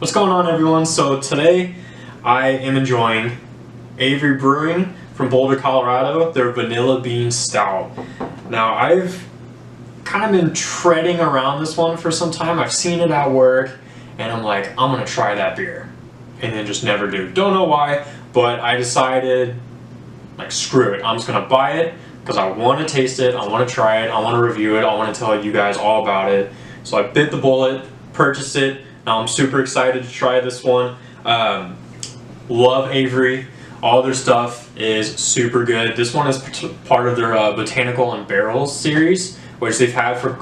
What's going on, everyone? So today I am enjoying Avery Brewing from Boulder, Colorado, their Vanilla Bean Stout. Now I've kind of been treading around this one for some time. I've seen it at work and I'm like, I'm gonna try that beer, and then just never do. Don't know why, but I decided, like, screw it, I'm just gonna buy it because I want to taste it, I want to try it, I want to review it, I want to tell you guys all about it. So I bit the bullet, purchased it. Now I'm super excited to try this one. Love Avery. All their stuff is super good. This one is part of their Botanical and Barrels series, which they've had for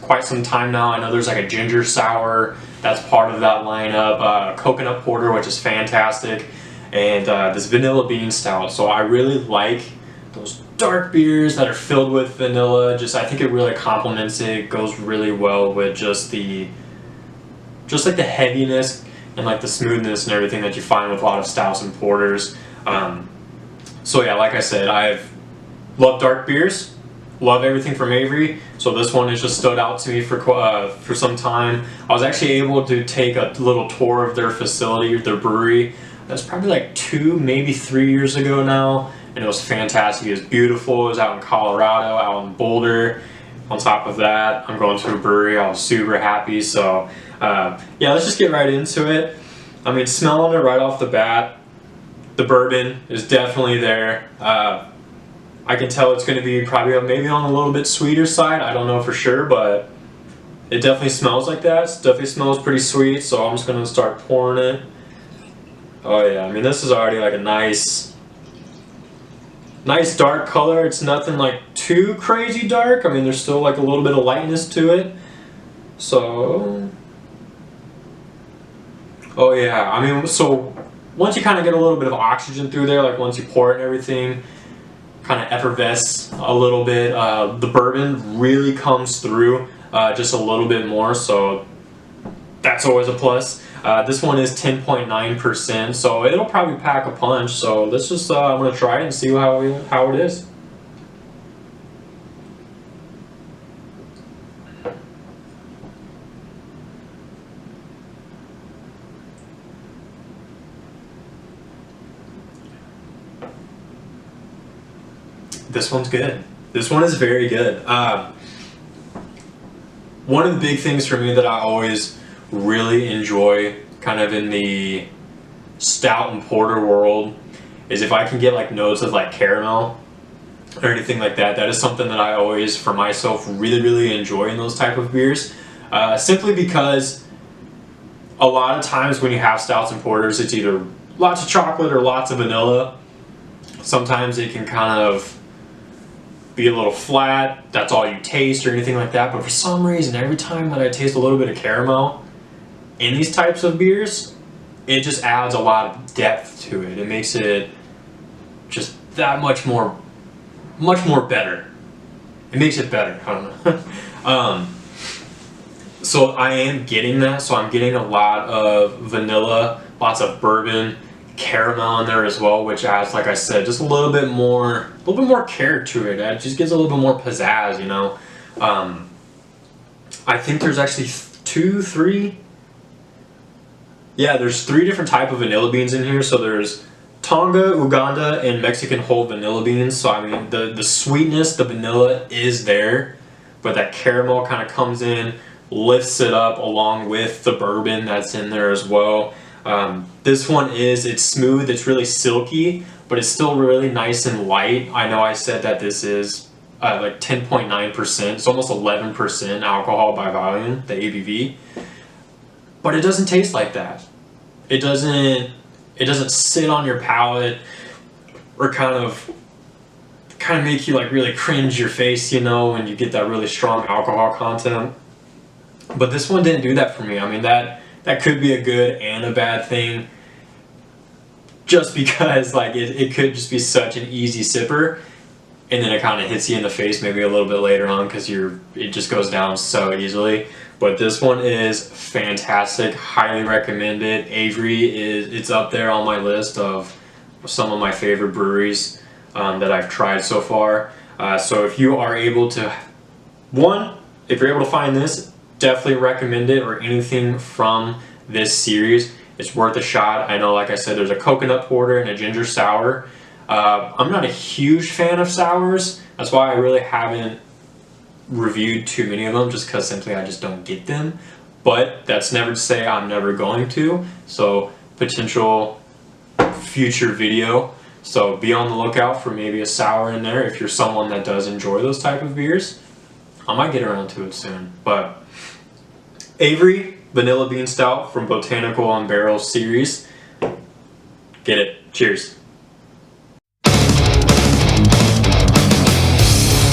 quite some time now. I know there's like a ginger sour that's part of that lineup, coconut porter, which is fantastic, and this vanilla bean stout. So I really like those dark beers that are filled with vanilla. I think it really complements it. It goes really well with just like the heaviness and like the smoothness and everything that you find with a lot of stouts and porters. So yeah, like I said, I've loved dark beers, love everything from Avery, so this one has just stood out to me for some time. I was actually able to take a little tour of their facility, their brewery. That's probably like 2, maybe 3 years ago now, and it was fantastic. It was beautiful. It was out in Colorado, out in Boulder. On top of that, I'm going to a brewery. I was super happy. So yeah, let's just get right into it. I mean, smelling it right off the bat, the bourbon is definitely there. I can tell it's going to be probably maybe on a little bit sweeter side. I don't know for sure, but it definitely smells like that. It definitely smells pretty sweet, so I'm just going to start pouring it. Oh yeah, I mean, this is already like a nice dark color. It's nothing like too crazy dark. I mean, there's still like a little bit of lightness to it. So, oh yeah, I mean, so once you kind of get a little bit of oxygen through there, like once you pour it and everything, kind of effervesce a little bit, the bourbon really comes through just a little bit more, so that's always a plus. This one is 10.9%, so it'll probably pack a punch. So let's just, I'm going to try it and see how it is. This one's good. This one is very good. One of the big things for me that I always really enjoy kind of in the stout and porter world is if I can get like notes of like caramel or anything like that. That is something that I always, for myself, really enjoy in those type of beers, simply because a lot of times when you have stouts and porters, it's either lots of chocolate or lots of vanilla. Sometimes it can kind of be a little flat, that's all you taste or anything like that, but for some reason every time that I taste a little bit of caramel in these types of beers, it just adds a lot of depth to it. It makes it just that much more better. It makes it better, I don't know. So I am getting that, so I'm getting a lot of vanilla, lots of bourbon, caramel in there as well, which adds, like I said, just a little bit more character to it. It just gives a little bit more pizzazz, you know. I think there's actually 2, 3. Yeah, there's 3 different type of vanilla beans in here. So there's Tonga, Uganda, and Mexican whole vanilla beans. So I mean, the sweetness, the vanilla is there, but that caramel kind of comes in, lifts it up along with the bourbon that's in there as well. This one it's smooth, it's really silky, but it's still really nice and light. I know I said that this is like 10.9%, it's almost 11% alcohol by volume, the ABV, but it doesn't taste like that. It doesn't sit on your palate or kind of make you like really cringe your face, you know, when you get that really strong alcohol content. But this one didn't do that for me. I mean, that could be a good and a bad thing, just because like it could just be such an easy sipper, and then it kind of hits you in the face maybe a little bit later on because it just goes down so easily. But this one is fantastic, highly recommend it. Avery it's up there on my list of some of my favorite breweries that I've tried so far. So if you are able to, if you're able to find this, definitely recommend it, or anything from this series, it's worth a shot. I know, like I said, there's a coconut porter and a ginger sour. I'm not a huge fan of sours. That's why I really haven't reviewed too many of them, just because simply I just don't get them. But that's never to say I'm never going to. So potential future video. So be on the lookout for maybe a sour in there if you're someone that does enjoy those type of beers. I might get around to it soon. But Avery Vanilla Bean Stout from Botanical on Barrel series. Get it. Cheers.